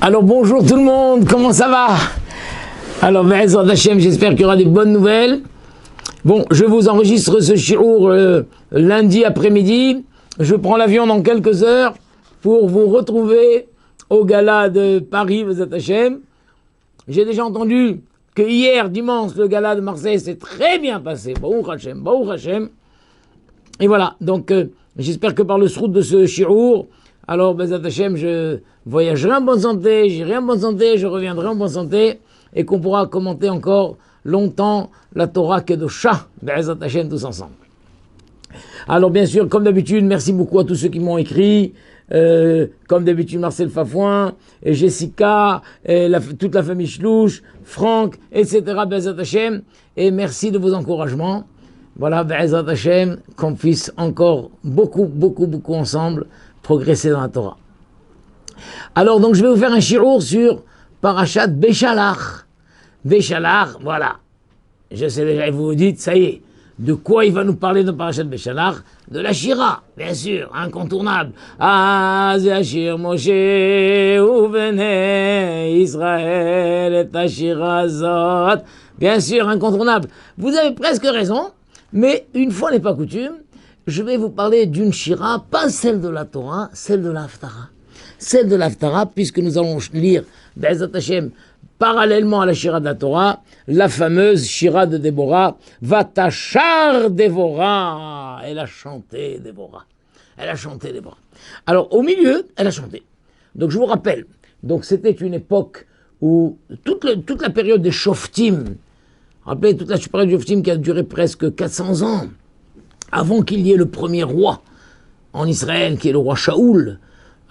Alors bonjour tout le monde, comment ça va? Alors Be'ezrat Hashem, j'espère qu'il y aura des bonnes nouvelles. Bon, je vous enregistre ce shiur lundi après-midi. Je prends l'avion dans quelques heures pour vous retrouver au gala de Paris, Be'ezrat Hashem. J'ai déjà entendu que hier, dimanche, le gala de Marseille s'est très bien passé. Baruch Hashem, Baruch Hashem. Et voilà, donc j'espère que par le srout de ce shiur, alors Be'ezrat Hashem, je voyagerai en bonne santé, j'irai en bonne santé, je reviendrai en bonne santé, et qu'on pourra commenter encore longtemps la Torah Kedosha, Be'ezrat Hashem, tous ensemble. Alors bien sûr, comme d'habitude, merci beaucoup à tous ceux qui m'ont écrit, comme d'habitude Marcel Fafouin, et Jessica, et toute la famille Chlouche, Franck, etc. Be'ezrat Hashem, et merci de vos encouragements. Voilà, Be'ezrat Hashem, qu'on puisse encore beaucoup ensemble progresser dans la Torah. Alors donc je vais vous faire un shiur sur Parashat Beshalach. Beshalach, voilà. Je sais déjà, et vous vous dites, ça y est, de quoi il va nous parler dans Parashat Beshalach? De la Shira, bien sûr, incontournable. Az yashir Moshe uvnei Israël et Ashira azot. Bien sûr, incontournable. Vous avez presque raison, mais une fois n'est pas coutume, je vais vous parler d'une Shira, pas celle de la Torah, celle de l'Haftara. Celle de l'Haftara, puisque nous allons lire, Be'ezrat Hashem, parallèlement à la Shira de la Torah, la fameuse Shira de Déborah, Vatachar Déborah. Elle a chanté Déborah. Elle a chanté Déborah. Alors, au milieu, elle a chanté. Donc, je vous rappelle, donc c'était une époque où toute la période des Shoftim, rappelez toute la période des Shoftim qui a duré presque 400 ans, avant qu'il y ait le premier roi en Israël, qui est le roi Shaoul.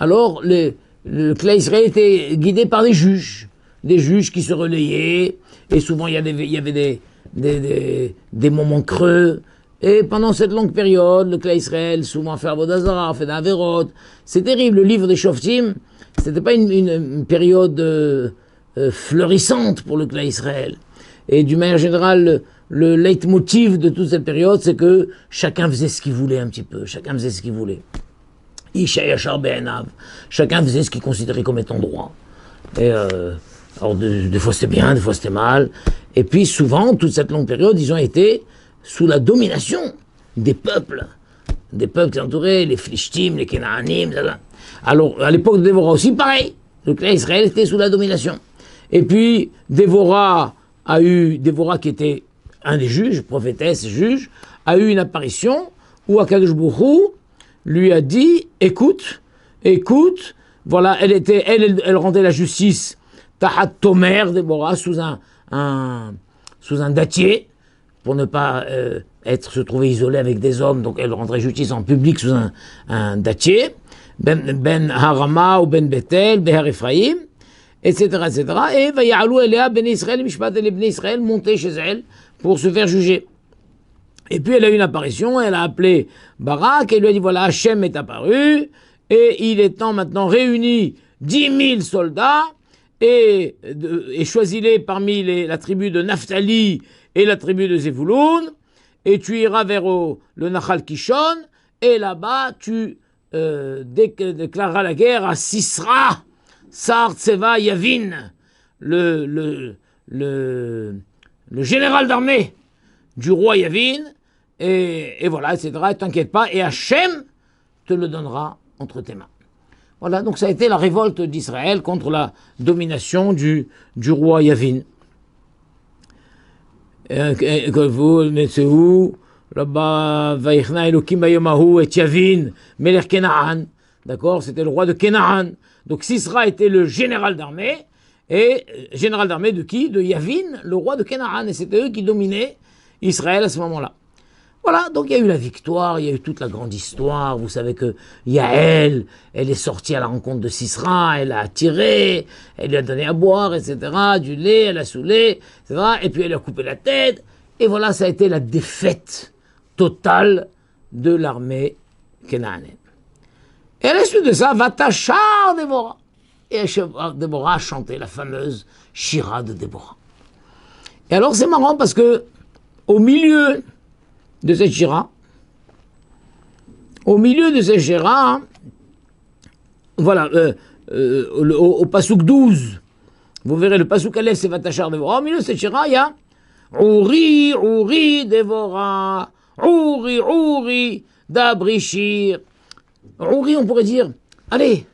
Alors, le clan Israël était guidé par des juges qui se relayaient, et souvent il y avait des moments creux, et pendant cette longue période, le clan Israël souvent fait Avodah Zarah, fait d'Averot. C'est terrible, le livre des Shoftim, c'était pas une période fleurissante pour le clan Israël. Et d'une manière générale, le leitmotiv de toute cette période, c'est que chacun faisait ce qu'il voulait un petit peu, chacun faisait ce qu'il voulait. Isha Yachar Be'enav, chacun faisait ce qu'il considérait comme étant droit. Et alors des fois c'était bien, des fois c'était mal. Et puis souvent, toute cette longue période, ils ont été sous la domination des peuples qui entouraient, les Philishtim, les Kénaanim, etc. Alors à l'époque de Déborah aussi, pareil, le clan Israël était sous la domination. Et puis Déborah qui était un des juges, prophétesse, juge, a eu une apparition où Akadosh Baruch Hu lui a dit, écoute, voilà, elle rendait la justice Tahat Tomer, Déborah, sous un dattier, pour ne pas se trouver isolée avec des hommes, donc elle rendrait justice en public sous un dattier, Ben Harama ou Ben Bethel, Behar Ephraim, etc. Et Vaya'alou Elea Ben Israël, Mishpat et les Ben Israël montaient chez elle pour se faire juger. Et puis elle a eu une apparition, elle a appelé Barak et lui a dit voilà, Hachem est apparu et il est temps maintenant réunit 10 000 soldats et choisis-les parmi la tribu de Naphtali et la tribu de Zevouloun et tu iras vers le Nachal Kishon et là-bas tu déclareras la guerre à Sisra, Sar Tseva Yavin, le général d'armée du roi Yavin, et voilà, etc. Et t'inquiète pas, et Hachem te le donnera entre tes mains. Voilà, donc ça a été la révolte d'Israël contre la domination du roi Yavin. C'est où là-bas, Vaïchna Elokim Bayomahu et Yavin, Melech Kenaan, d'accord, c'était le roi de Kenaan. Donc Sisra était le général d'armée, et général d'armée de qui? De Yavin, le roi de Kenaan, et c'était eux qui dominaient Israël à ce moment-là. Voilà, donc il y a eu la victoire, il y a eu toute la grande histoire. Vous savez que Yaël, elle est sortie à la rencontre de Sisra, elle a attiré, elle lui a donné à boire, etc., du lait, elle a saoulé, etc., et puis elle lui a coupé la tête, et voilà, ça a été la défaite totale de l'armée kénanéenne. Et à la suite de ça, Vatachar Déborah. Et Déborah a chanté la fameuse Shira de Déborah. Et alors c'est marrant parce que au milieu de cette Shira, voilà, au Passouk 12. Vous verrez, le Passouk Aleph, c'est Vatachar Dévorah. Au milieu de cette shira, il y a Ouri, Ouri, Dévorah. Ouri, Ouri, Dabrishir. Ouri, on pourrait dire, allez,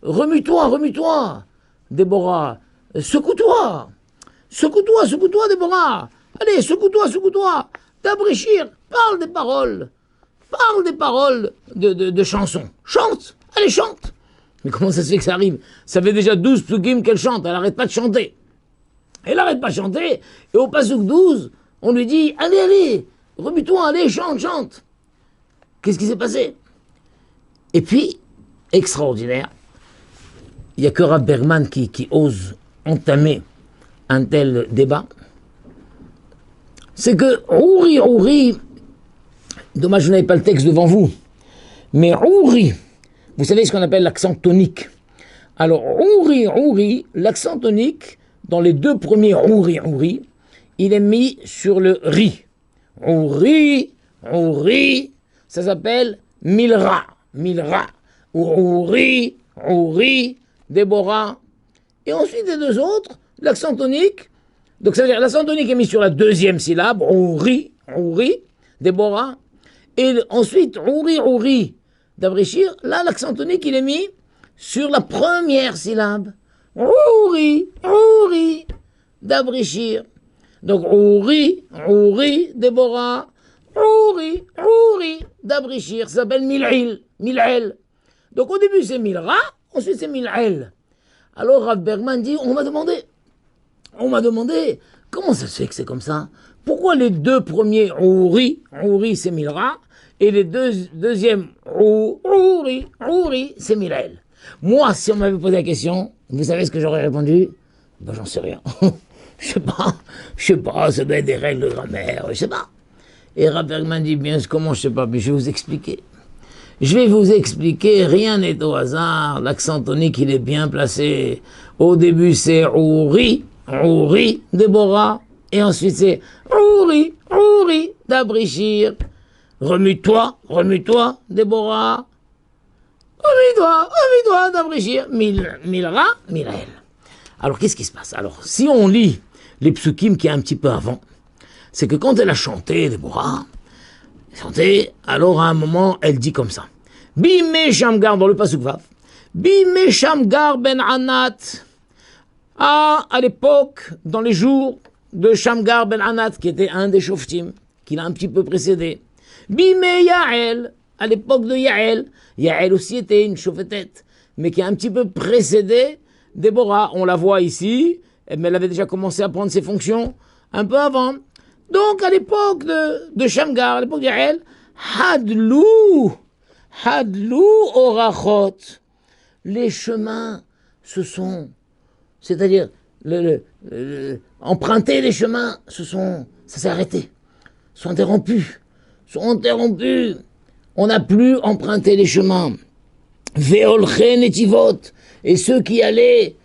remue-toi, remue-toi, Déborah. Secoue-toi, secoue-toi, secoue-toi, Déborah. Allez, secoue-toi, secoue-toi. Dabrishir, parle des paroles. Parle des paroles de chansons. Chante, allez, chante. Mais comment ça se fait que ça arrive? Ça fait déjà 12 psukim qu'elle chante, elle n'arrête pas de chanter. Elle n'arrête pas de chanter, et au Passouk 12, on lui dit, allez, allez, remue-toi, allez, chante, chante. Qu'est-ce qui s'est passé? Et puis, extraordinaire, il n'y a que Rav Bergman qui ose entamer un tel débat. C'est que Ouri, Ouri, dommage, vous n'avez pas le texte devant vous, mais Ouri, vous savez ce qu'on appelle l'accent tonique. Alors, Ouri, Ouri, l'accent tonique, dans les deux premiers Ouri, Ouri, il est mis sur le ri. Ouri, Ouri, ça s'appelle Milra, Milra. Ouri, Ouri, Déborah. Et ensuite, les deux autres, l'accent tonique. Donc, ça veut dire l'accent tonique est mis sur la deuxième syllabe, Ouri, Ouri, Déborah. Et ensuite, Ouri, Ouri, Dabrishir, là, l'accent tonique, il est mis sur la première syllabe. Ouri, Ouri, Dabrishir. Donc, Ouri, Ouri, Déborah. Ouri, Ouri, Dabrishir. Ça s'appelle Mil'il, Mil'el. Donc, au début, c'est Milra, ensuite, c'est Mil'el. Alors, Rav Bergman dit, on m'a demandé, comment ça se fait que c'est comme ça? Pourquoi les deux premiers Ouri, Ouri, c'est Milra, et les deuxièmes Ouri, Ouri, c'est Mil'el. Moi, si on m'avait posé la question, vous savez ce que j'aurais répondu? Ben, j'en sais rien. Je sais pas, ça doit être des règles de grammaire, je sais pas. Et Rav Bergman dit, bien, comment je sais pas, mais je vais vous expliquer. Je vais vous expliquer, rien n'est au hasard, l'accent tonique, il est bien placé. Au début, c'est Ouri, Ouri, Déborah, et ensuite c'est Ouri, Ouri, Dabrishir. Remue-toi, Déborah. Remue-toi, Dabrishir. Milra, Mil'el. Alors, qu'est-ce qui se passe? Alors, si on lit les psukim qui est un petit peu avant, c'est que quand elle a chanté, Déborah, alors à un moment, elle dit comme ça. Bimé Shamgar, dans le pasuk Vav, Bimé Shamgar ben Anat. À l'époque, dans les jours de Shamgar ben Anat, qui était un des Shoftim, qui l'a un petit peu précédé. Bimé Yael, à l'époque de Yael. Yael aussi était une chauffetette, mais qui a un petit peu précédé Déborah. On la voit ici, mais elle avait déjà commencé à prendre ses fonctions un peu avant. Donc, à l'époque de Shamgar, à l'époque de Yael, Hadlou orachot. Les chemins c'est-à-dire, emprunter les chemins, ça s'est arrêté. Sont interrompus. On n'a plus emprunté les chemins. Veolche netivot. Et ceux qui allaient,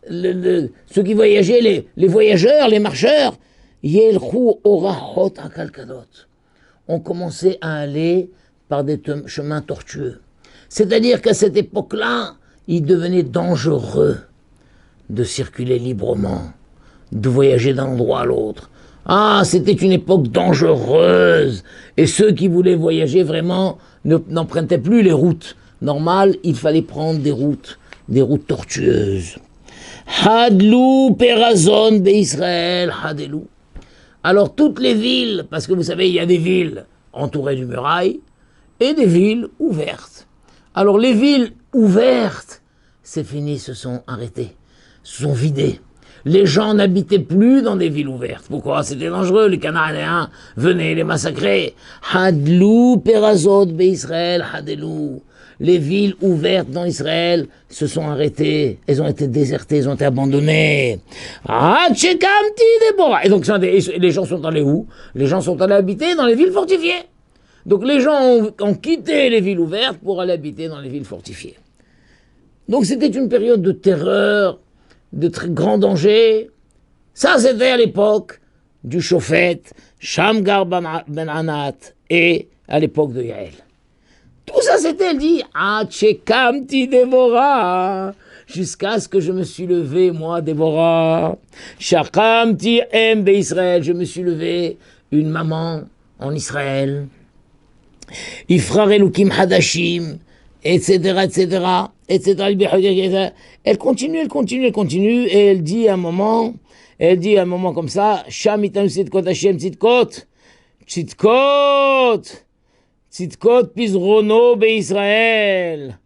ceux qui voyageaient, les voyageurs, les marcheurs, Yelchou orachot akalkadot. On commençait à aller par des chemins tortueux. C'est-à-dire qu'à cette époque-là, il devenait dangereux de circuler librement, de voyager d'un endroit à l'autre. Ah, c'était une époque dangereuse. Et ceux qui voulaient voyager vraiment n'empruntaient plus les routes normales, il fallait prendre des routes tortueuses. Hadlou perazon be'Israël, hadelou. Alors toutes les villes, parce que vous savez, il y a des villes entourées du muraille et des villes ouvertes. Alors les villes ouvertes, c'est fini, se sont arrêtées, se sont vidées. Les gens n'habitaient plus dans des villes ouvertes. Pourquoi? C'était dangereux, les Cananéens venaient les massacrer. Hadlou perazot be'Israël, hadelou. Les villes ouvertes dans Israël se sont arrêtées, elles ont été désertées, elles ont été abandonnées. Et donc les gens sont allés où? Les gens sont allés habiter dans les villes fortifiées. Donc les gens ont quitté les villes ouvertes pour aller habiter dans les villes fortifiées. Donc c'était une période de terreur, de très grand danger. Ça c'était à l'époque du Shofet, Shamgar ben Anat, et à l'époque de Yael. Tout ça, c'était, elle dit, Chekamti Déborah. jusqu'à ce que je me suis levé, moi, Déborah. Shakamti em Israël, je me suis levé, une maman en Israël. Ifrar Elukim Hadashim, etc., etc., etc. Elle continue, et elle dit à un moment comme ça, Sham itanu tzidkot Hashem tzidkot, pizrono beIsraël.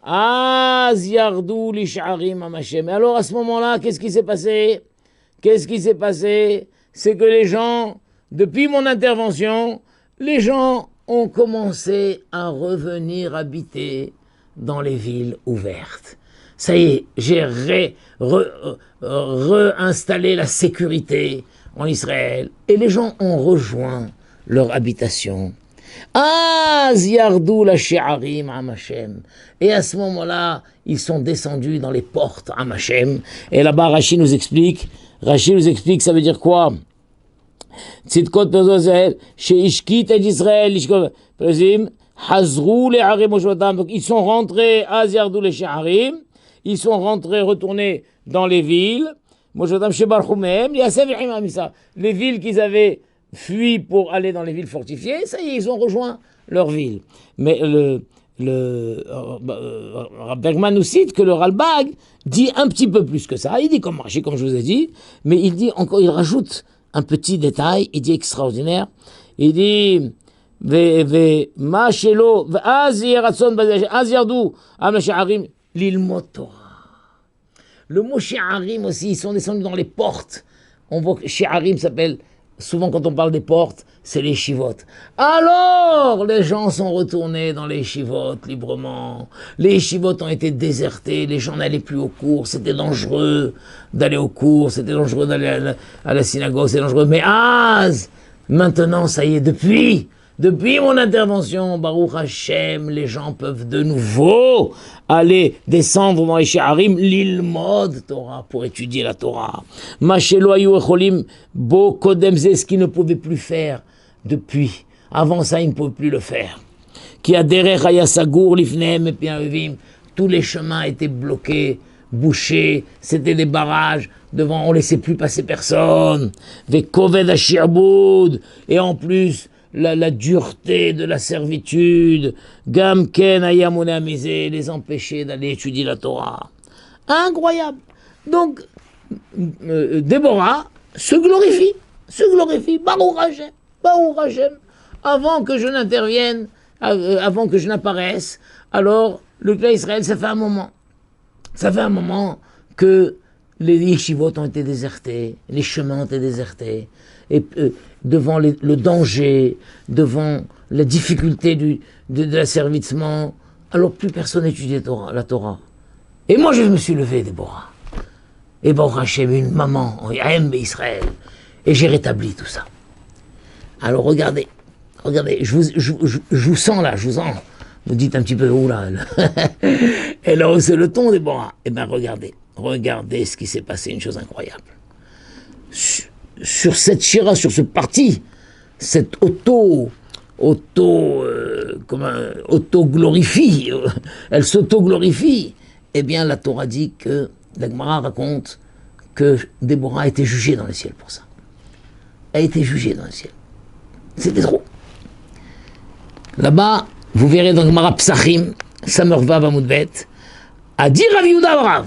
Az yardou lish'arim amashem. Alors à ce moment-là, qu'est-ce qui s'est passé? C'est que les gens, depuis mon intervention, les gens ont commencé à revenir habiter dans les villes ouvertes. Ça y est, j'ai réinstallé la sécurité en Israël et les gens ont rejoint leur habitation. Az yardou la she'arim amashem. Et à ce moment-là, ils sont descendus dans les portes amashem. Et là-bas, Rashi nous explique, ça veut dire quoi? Tzidkot Pezozel, she'ishkit et Israël, hazrou le'arim moshotam. Donc ils sont rentrés, az yardou le she'arim, ils sont rentrés, retournés dans les villes, moshotam she'barchumem, les villes qu'ils avaient fui pour aller dans les villes fortifiées, ça y est, ils ont rejoint leur ville. Mais Bergman nous cite que le Ralbag dit un petit peu plus que ça. Il dit comme Rashi, comme je vous ai dit, mais il dit encore, il rajoute un petit détail, il dit extraordinaire. Il dit le mot she'arim aussi, ils sont descendus dans les portes. On voit que she'arim s'appelle, souvent quand on parle des portes, c'est les chivotes. Alors, les gens sont retournés dans les chivotes librement. Les chivotes ont été désertés, les gens n'allaient plus aux cours, c'était dangereux d'aller aux cours, c'était dangereux d'aller à la synagogue, c'est dangereux. Mais maintenant, ça y est, depuis mon intervention, Baruch Hashem, les gens peuvent de nouveau aller descendre dans les she'arim, l'ilmod Torah, pour étudier la Torah. Mashelo ayu echolim bo kodem ze, ce qu'ils ne pouvaient plus faire depuis. Avant ça, ils ne pouvaient plus le faire. Ki aderech haya sagour lifnehem epi avim, tous les chemins étaient bloqués, bouchés, c'était des barrages, devant, on ne laissait plus passer personne. Ve koved hashirboud, et en plus, la dureté de la servitude, Gamken ayamone amizé, les empêcher d'aller étudier la Torah. Incroyable. Donc, Déborah se glorifie, Baruch Hashem, avant que je n'intervienne, avant que je n'apparaisse. Alors, le peuple d'Israël, ça fait un moment que les yeshivot ont été désertés, les chemins ont été désertés, et devant le danger, devant la difficulté de l'asservissement, alors plus personne n'étudiait la Torah. Et moi je me suis levé, Déborah. Et Baruch Hashem, une maman, en Yahem Israël, et j'ai rétabli tout ça. Alors regardez, je vous sens là, vous dites un petit peu, oula, elle a haussé le ton, Déborah. Eh bien regardez ce qui s'est passé, une chose incroyable. Sur cette shira, sur ce parti, cette auto-glorifie, elle s'auto-glorifie, eh bien la Torah dit que, la Gemara raconte que Déborah a été jugée dans le ciel pour ça. Elle a été jugée dans le ciel. C'était trop. Là-bas, vous verrez dans Gemara Psachim, Samervav Amudbet, a dit Rav Yehuda Rav,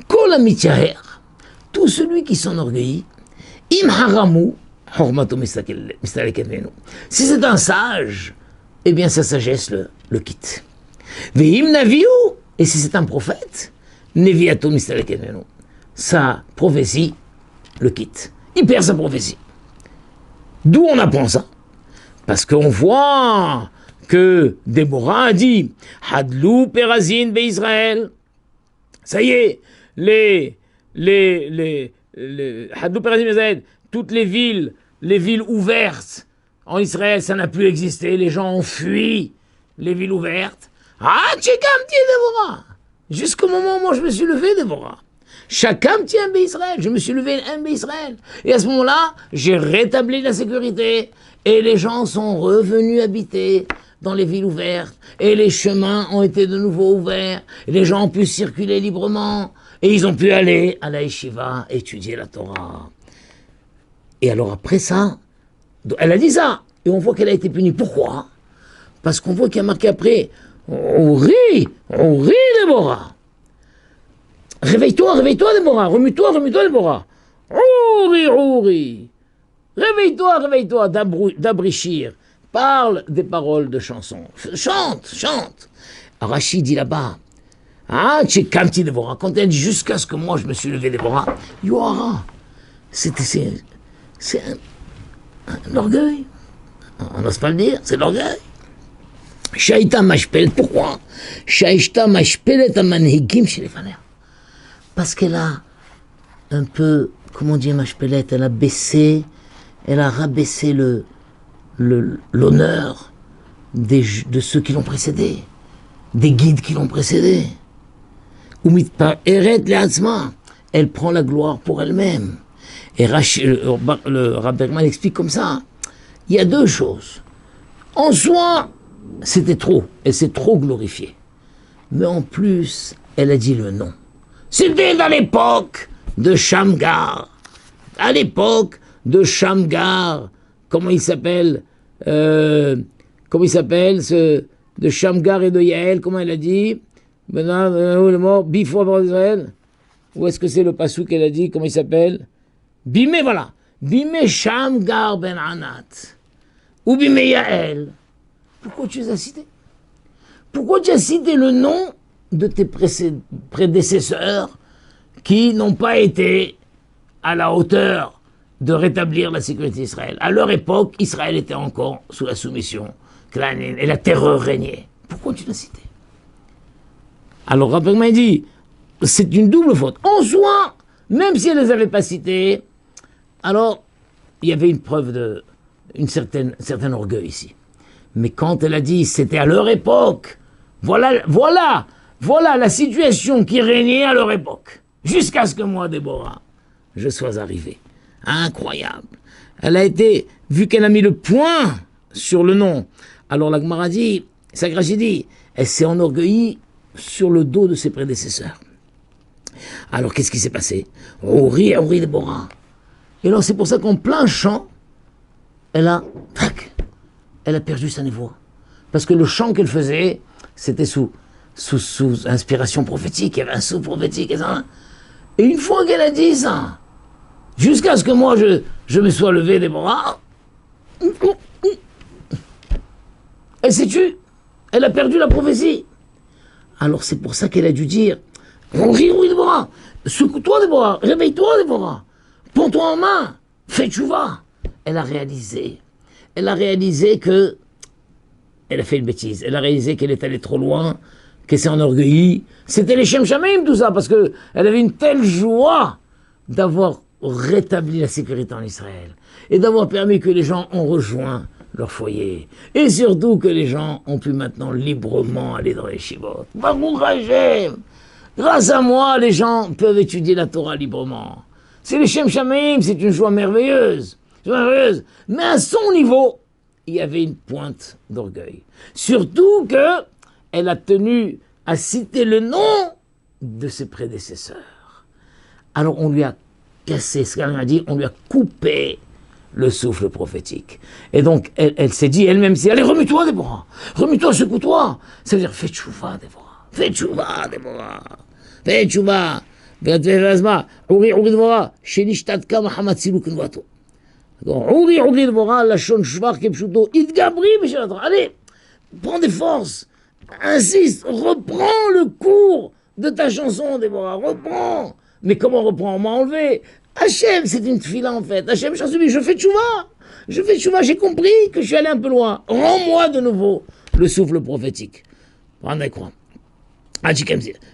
Kol Amityaher, tout celui qui s'enorgueillit, Im haramu, si c'est un sage, eh bien sa sagesse le quitte. Ve'im naviu, et si c'est un prophète, neviato mistalekemenu, sa prophétie le quitte. Il perd sa prophétie. D'où on apprend ça? Parce qu'on voit que Déborah a dit Hadlou perazin be'Israël. Ça y est, toutes les villes ouvertes en Israël, ça n'a plus existé. Les gens ont fui les villes ouvertes. Déborah. Jusqu'au moment où moi je me suis levé, Déborah. Chacun tient un Israël. Je me suis levé un Israël. Et à ce moment-là, j'ai rétabli la sécurité. Et les gens sont revenus habiter dans les villes ouvertes, et les chemins ont été de nouveau ouverts, et les gens ont pu circuler librement, et ils ont pu aller à la yeshiva étudier la Torah. Et alors après ça, elle a dit ça, et on voit qu'elle a été punie. Pourquoi? Parce qu'on voit qu'il y a marqué après, on rit, Déborah. Réveille-toi, Déborah, remue-toi, Déborah. Ouri. Réveille-toi, d'Abrichir. Parle des paroles de chansons. Chante. Rachid dit là-bas, tu es Déborah. Quand elle dit jusqu'à ce que moi je me suis levé, Déborah, Yohara. C'est un orgueil. On n'ose pas le dire, c'est l'orgueil. Shaïta mashpel, pourquoi? Shaïta mashpelet amanhigim chez les fanères. Parce qu'elle a un peu, comment dire mashpelet, elle a rabaissé l'honneur de ceux qui l'ont précédé, des guides qui l'ont précédé. Elle prend la gloire pour elle-même. Et le Rav Bergman explique comme ça. Il y a deux choses. En soi, c'était trop. Elle s'est trop glorifiée. Mais en plus, elle a dit le nom. C'était à l'époque de Shamgar. À l'époque de Shamgar. Comment il s'appelle de Shamgar et de Yael, comment elle a dit? Maintenant, le mot, Bifo d'Israël. Où est-ce que c'est le passou qu'elle a dit? Comment il s'appelle? Bimé, voilà. Bimé Shamgar ben Anat. Ou Bimé Yael. Pourquoi tu les as cités? Pourquoi tu as cité le nom de tes prédécesseurs qui n'ont pas été à la hauteur de rétablir la sécurité d'Israël? À leur époque, Israël était encore sous la soumission et la terreur régnait. Pourquoi tu l'as cité? Alors Rabbi m'a dit, c'est une double faute. En soi, même si elle ne les avait pas cités, alors il y avait une preuve un certain orgueil ici. Mais quand elle a dit, c'était à leur époque, voilà la situation qui régnait à leur époque, jusqu'à ce que moi, Déborah, je sois arrivé. Incroyable. Elle a été, vu qu'elle a mis le point sur le nom, alors la Gemara dit, Sagrachi dit, elle s'est enorgueillie sur le dos de ses prédécesseurs. Alors qu'est-ce qui s'est passé? Ouri Déborah. Et alors c'est pour ça qu'en plein chant, elle a perdu sa voix. Parce que le chant qu'elle faisait, c'était sous inspiration prophétique, il y avait un souffle prophétique. Et une fois qu'elle a dit ça, jusqu'à ce que moi je me sois levé, Déborah, elle s'est tue. Elle a perdu la prophétie. Alors c'est pour ça qu'elle a dû dire, oui, Déborah, secoue-toi, Déborah, réveille-toi, Déborah, prends-toi en main, fais tchouva. Elle a réalisé que elle a fait une bêtise. Elle a réalisé qu'elle est allée trop loin, qu'elle s'est enorgueillie. C'était les Shem Shamim, tout ça, parce qu'elle avait une telle joie d'avoir rétabli la sécurité en Israël et d'avoir permis que les gens ont rejoint leur foyer. Et surtout que les gens ont pu maintenant librement aller dans les shivot. Baruch Hashem! Grâce à moi, les gens peuvent étudier la Torah librement. C'est les Shem Shamim, c'est une joie merveilleuse. Mais à son niveau, il y avait une pointe d'orgueil. Surtout que elle a tenu à citer le nom de ses prédécesseurs. Alors on lui a cassé, ce qu'elle a dit, on lui a coupé le souffle prophétique. Et donc elle s'est dit elle-même, allez, remue-toi, Déborah, remue-toi, secoue-toi. Ça veut dire, fais tchouva, Déborah, fais tchouva, Déborah, fais tchouva. Ouri Déborah, shenishtatka Mahamat Siluk Nvato. Ouri Déborah, la shon shvar kepshuto, idgabri, allez, prends des forces, insiste, reprends le cours de ta chanson, Déborah, reprends. Mais comment reprends? On m'a enlevé. Hachem, c'est une tefila en fait. Hachem, je fais tchouva, j'ai compris que je suis allé un peu loin. Rends-moi de nouveau le souffle prophétique.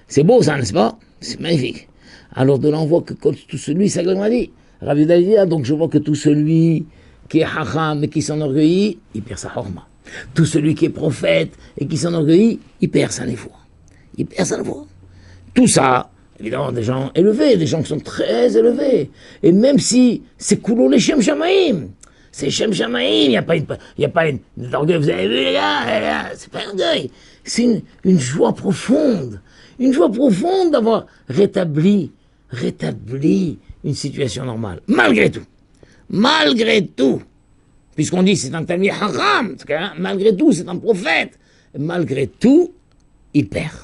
C'est beau ça, n'est-ce pas? C'est magnifique. Alors de là, on voit que tout celui, ça m'a dit, Rav Yehuda dit, donc je vois que tout celui qui est hacham et qui s'enorgueillit, il perd sa horma. Tout celui qui est prophète et qui s'enorgueillit, il perd sa névoie. Tout ça, évidemment, des gens élevés, des gens qui sont très élevés. Et même si c'est coulot les Shem Shamaim, C'est Shem Shamaïm, il n'y a pas une orgueil, vous avez vu les gars, c'est pas un orgueil. C'est une joie profonde. Une joie profonde d'avoir rétabli une situation normale. Malgré tout, puisqu'on dit c'est un Talmid Haram, malgré tout c'est un prophète, malgré tout, il perd.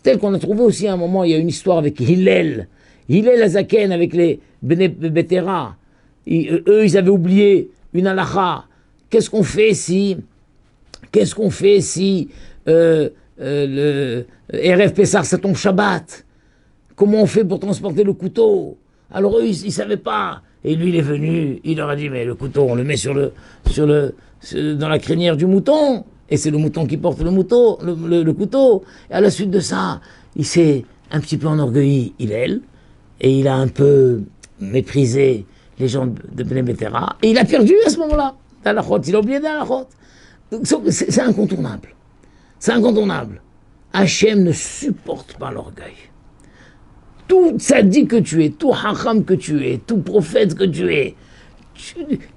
Tel qu'on a trouvé aussi à un moment, il y a une histoire avec Hillel Azaken, avec les Bnei Betera. Eux, ils avaient oublié une halakha. Qu'est-ce qu'on fait si le Erev Pessah, ça tombe Shabbat? Comment on fait pour transporter le couteau? Alors eux, ils ne savaient pas. Et lui, il est venu, il leur a dit, mais le couteau, on le met dans la crinière du mouton. Et c'est le mouton qui porte le couteau. Et à la suite de ça, il s'est un petit peu enorgueilli, Hillel, et il a un peu méprisé les gens de Bnei Betera. Et il a perdu à ce moment-là. Il a oublié d'Alachot. C'est incontournable. C'est incontournable. Hachem ne supporte pas l'orgueil. Tout tzaddik que tu es, tout hacham que tu es, tout prophète que tu es,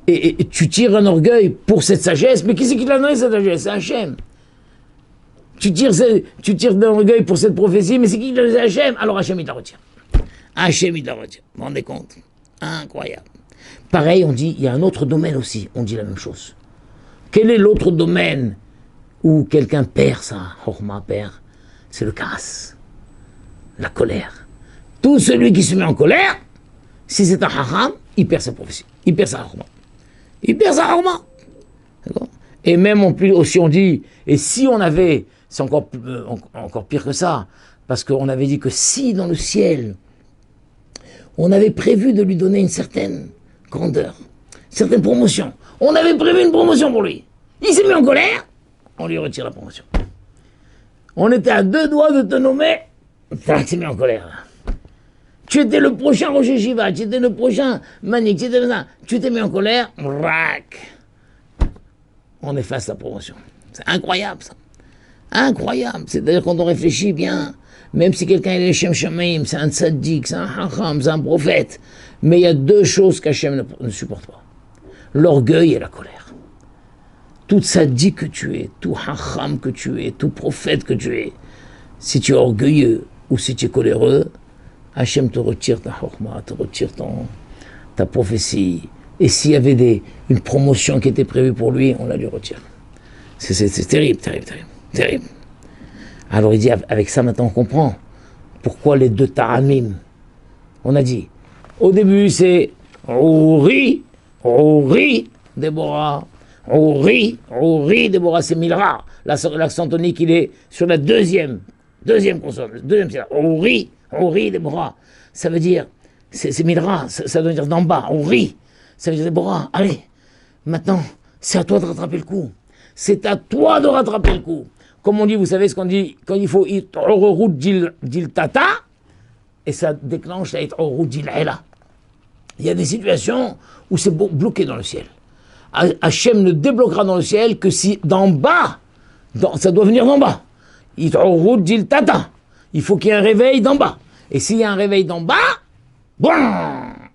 et tu tires un orgueil pour cette sagesse, mais qui c'est qui l'a donné cette sagesse? C'est Hachem. Tu tires un orgueil pour cette prophétie, mais c'est qui l'a donné? C'est Hachem. Alors Hachem, il la retire. Hachem, il la retire. Vous vous rendez compte? Incroyable. Pareil, on dit, il y a un autre domaine aussi, on dit la même chose. Quel est l'autre domaine où quelqu'un perd sa chorma, perd? C'est le karas, la colère. Tout celui qui se met en colère, si c'est un haram, il perd sa prophétie, il perd sa chorma. Il perd sa chorma. Et même aussi on dit, et si on avait, c'est encore pire que ça, parce qu'on avait dit que si dans le ciel, on avait prévu de lui donner une certaine grandeur, une certaine promotion, on avait prévu une promotion pour lui, il s'est mis en colère, on lui retire la promotion. On était à 2 doigts de te nommer, tu t'es mis en colère. Tu étais le prochain Rosh Yeshiva, tu étais le prochain Manik, tu t'es mis en colère, rac. On efface la promotion. C'est incroyable ça. Incroyable. C'est-à-dire quand on réfléchit bien, même si quelqu'un est Shem Shamaim, c'est un tzaddik, c'est un hacham, c'est un prophète, mais il y a 2 choses qu'Hachem ne supporte pas. L'orgueil et la colère. Tout tzaddik que tu es, tout hacham que tu es, tout prophète que tu es, si tu es orgueilleux ou si tu es coléreux, Hachem te retire ta chorma, te retire ta prophétie. Et s'il y avait une promotion qui était prévue pour lui, on la lui retire. C'est terrible, terrible, terrible, terrible. Alors il dit, avec ça maintenant on comprend pourquoi les 2 ta'amim. On a dit, au début c'est Ouri, Déborah. Ouri, Déborah, c'est Milra. L'accent tonique, il est sur la deuxième consonne, le deuxième syllabe. Ouri, Déborah. Ça veut dire, c'est Milra, ça veut dire d'en bas. Ouri, ça veut dire Déborah. Allez, maintenant, c'est à toi de rattraper le coup. C'est à toi de rattraper le coup. Comme on dit, vous savez ce qu'on dit, quand il faut It'ororut dil tata, et ça déclenche la It'ororut dil ela. Il y a des situations où c'est bloqué dans le ciel. Hachem ne débloquera dans le ciel que si d'en bas, ça doit venir d'en bas. It'ororut dil tata. Il faut qu'il y ait un réveil d'en bas. Et s'il y a un réveil d'en bas, bon,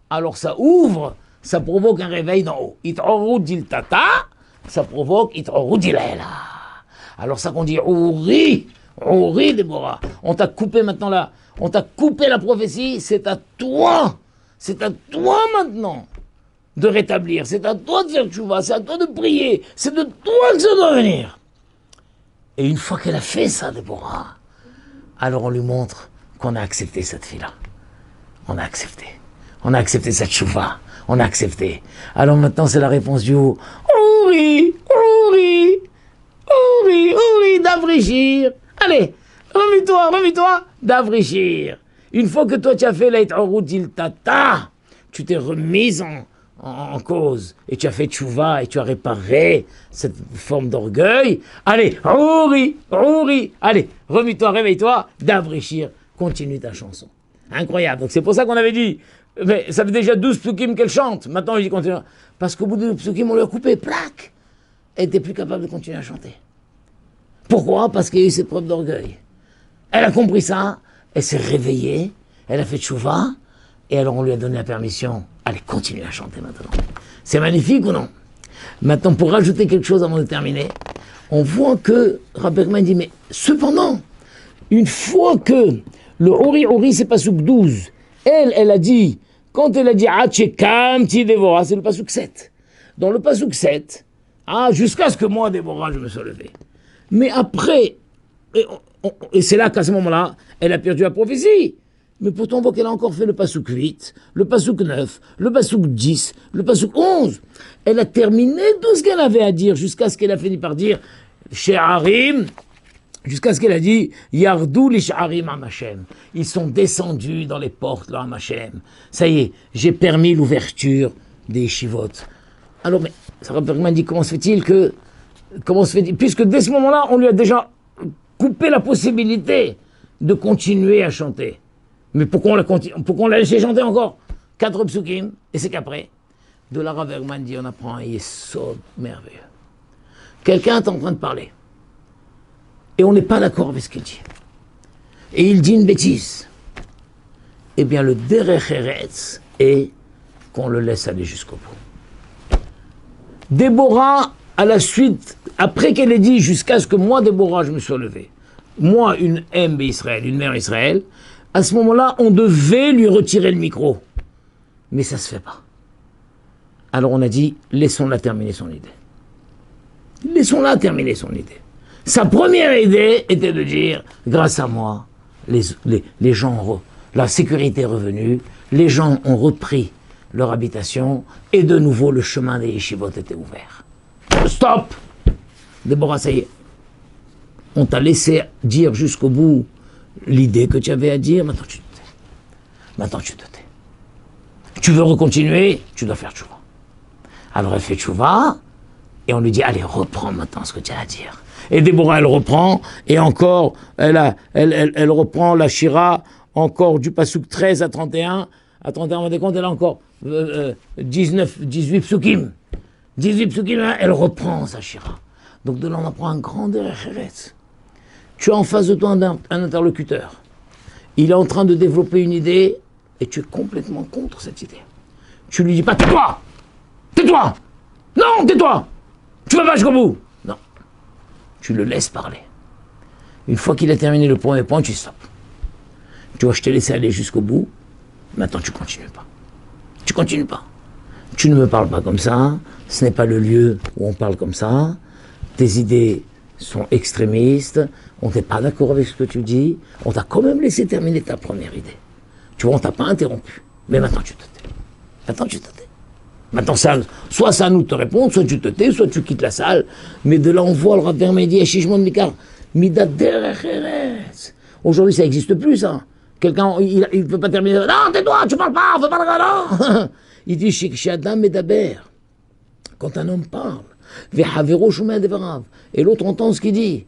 alors ça ouvre, ça provoque un réveil d'en haut. It'ororut dil tata, ça provoque It'ororut dil ela. Alors ça qu'on dit Ouri, Déborah. On t'a coupé maintenant là, on t'a coupé la prophétie, c'est à toi maintenant de rétablir, c'est à toi de faire tchouva, c'est à toi de prier, c'est de toi que ça doit venir. Et une fois qu'elle a fait ça, Déborah, alors on lui montre qu'on a accepté cette fille-là. On a accepté cette tchouva, on a accepté. Alors maintenant c'est la réponse du haut. Ouri, d'Avrichir. Allez, remets-toi, d'Avrichir. Une fois que toi tu as fait l'Aït'orut dil tata, tu t'es remise en cause et tu as fait tchouva et tu as réparé cette forme d'orgueil. Allez, Ouri, allez, remets-toi, réveille-toi, d'Avrichir. Continue ta chanson. Incroyable. Donc c'est pour ça qu'on avait dit, mais ça fait déjà 12 psukim qu'elle chante. Maintenant il dit continue. Parce qu'au bout de 12 psukim, on lui a coupé, plaque. Elle n'était plus capable de continuer à chanter. Pourquoi? Parce qu'il y a eu cette preuve d'orgueil. Elle a compris ça, elle s'est réveillée, elle a fait tchouva, Et alors on lui a donné la permission. Allez, continue à chanter maintenant. C'est magnifique ou non? Maintenant, pour rajouter quelque chose avant de terminer, on voit que Rabbi Bergman dit, mais cependant, une fois que le Ori, c'est Pasuk 12, elle a dit, quand elle a dit Hachekam ti Déborah, c'est le Pasuk 7. Dans le Pasuk 7, jusqu'à ce que moi, Déborah, je me sois levé. Mais après, et c'est là qu'à ce moment-là, elle a perdu la prophétie. Mais pourtant, on voit qu'elle a encore fait le Pasuk 8, le Pasuk 9, le Pasuk 10, le Pasuk 11. Elle a terminé tout ce qu'elle avait à dire, jusqu'à ce qu'elle a fini par dire She'arim, jusqu'à ce qu'elle a dit Yardou li She'arim am Hashem. Ils sont descendus dans les portes, là, am Hashem. Ça y est, j'ai permis l'ouverture des yeshivot. Alors, mais Sarah Bergman dit, comment se fait-il, puisque dès ce moment-là, on lui a déjà coupé la possibilité de continuer à chanter. Mais pourquoi on l'a laissé chanter encore 4 psukim, et c'est qu'après, de la Rav Bergman dit, on apprend un yesod merveilleux. Quelqu'un est en train de parler, et on n'est pas d'accord avec ce qu'il dit. Et il dit une bêtise. Eh bien, le derech eretz est qu'on le laisse aller jusqu'au bout. Déborah, à la suite, après qu'elle ait dit, jusqu'à ce que moi, Déborah, je me sois levé, moi, une Israël, une mère Israël, à ce moment-là, on devait lui retirer le micro. Mais ça ne se fait pas. Alors on a dit, laissons-la terminer son idée. Laissons-la terminer son idée. Sa première idée était de dire, grâce à moi, les gens, la sécurité est revenue, les gens ont repris leur habitation, et de nouveau, le chemin des yeshivot était ouvert. Stop! Déborah, ça y est. On t'a laissé dire jusqu'au bout l'idée que tu avais à dire, maintenant tu te tais. Maintenant tu te tais. Tu veux recontinuer, tu dois faire tchouva. Alors elle fait tchouva, et on lui dit, allez, reprends maintenant ce que tu as à dire. Et Déborah, elle reprend, et encore, elle reprend la Shira, encore du Pasuk 13 à 31. À 31, on va compte, elle a encore 18 psukim. 18 psukim, elle reprend sa Shira. Donc de là, on apprend un grand derech eretz. Tu as en face de toi un interlocuteur. Il est en train de développer une idée et tu es complètement contre cette idée. Tu lui dis pas, tais-toi! Tais-toi! Non, tais-toi! Tu vas pas jusqu'au bout! Non. Tu le laisses parler. Une fois qu'il a terminé le premier point, tu stoppes. Tu vois, je t'ai laissé aller jusqu'au bout. Maintenant, tu continues pas. Tu continues pas. Tu ne me parles pas comme ça. Ce n'est pas le lieu où on parle comme ça. Tes idées sont extrémistes, on n'est pas d'accord avec ce que tu dis, on t'a quand même laissé terminer ta première idée. Tu vois, on t'a pas interrompu. Mais maintenant tu te tais. Maintenant tu te tais. Maintenant, soit ça nous te répond, soit tu te tais, soit tu quittes la salle. Mais de là, on voit le Rav Bergman dit, Shishmon Mikar, Midat derech eretz. Aujourd'hui, ça n'existe plus, ça. Quelqu'un, il ne peut pas terminer. Non, tais-toi, tu parles pas, on ne fait pas le non. Il dit, Shikshadam Medaber. Quand un homme parle, et l'autre entend ce qu'il dit.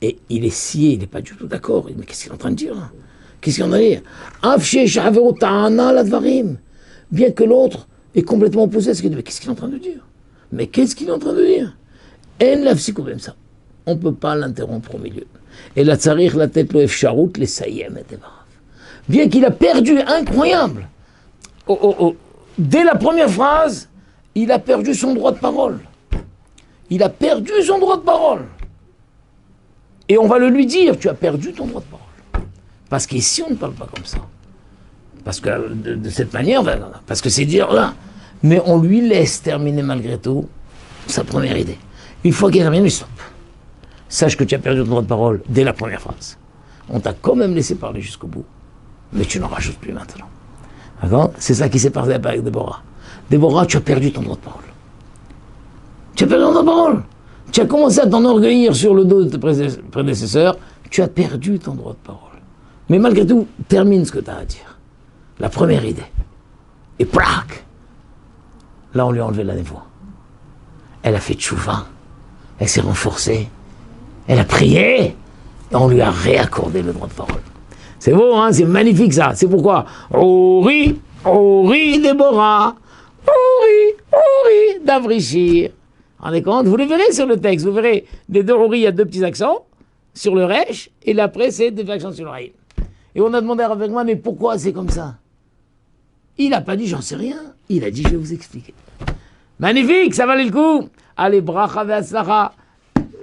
Et il est scié, il n'est pas du tout d'accord. Il dit, mais qu'est-ce qu'il est en train de dire là? Qu'est-ce qu'il est en train de dire? Bien que l'autre est complètement opposé à ce qu'il dit. Mais qu'est-ce qu'il est en train de dire? Mais qu'est-ce qu'il est en train de dire? Comme ça. On ne peut pas l'interrompre au milieu. Et la tsarir, la tête, le efsharut, les sayem et bien qu'il a perdu, incroyable. Dès la première phrase, il a perdu son droit de parole. Il a perdu son droit de parole. Et on va le lui dire, tu as perdu ton droit de parole. Parce qu'ici, on ne parle pas comme ça. Parce que de cette manière, parce que c'est dire là. Mais on lui laisse terminer malgré tout sa première idée. Une fois qu'il a terminé, il stoppe. Sache que tu as perdu ton droit de parole dès la première phrase. On t'a quand même laissé parler jusqu'au bout. Mais tu n'en rajoutes plus maintenant. D'accord? C'est ça qui s'est passé avec Déborah. Déborah, tu as perdu ton droit de parole. Tu as perdu ton droit de parole. Tu as commencé à t'enorgueillir sur le dos de tes prédécesseurs. Tu as perdu ton droit de parole. Mais malgré tout, termine ce que tu as à dire. La première idée. Et prac! Là, on lui a enlevé la voix. Elle a fait tchouva. Elle s'est renforcée. Elle a prié. Et on lui a réaccordé le droit de parole. C'est beau, hein? C'est magnifique ça. C'est pourquoi Ori, Ori, Déborah. Ori, d'Avrichir. Rendez compte? Vous le verrez sur le texte. Vous verrez, des deux Ori, il y a 2 petits accents sur le Resh, et l'après, c'est 2 accents sur le Raïm. Et on a demandé à Rav Bergman, mais pourquoi c'est comme ça? Il n'a pas dit j'en sais rien. Il a dit je vais vous expliquer. Magnifique, ça valait le coup. Allez, bracha ve'atzlacha.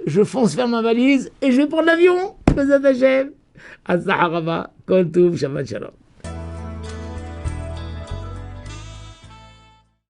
Je fonce faire ma valise et je vais prendre l'avion. Bezat Hashem. Atzlacha raba. Kol tuv, Shabbat shalom.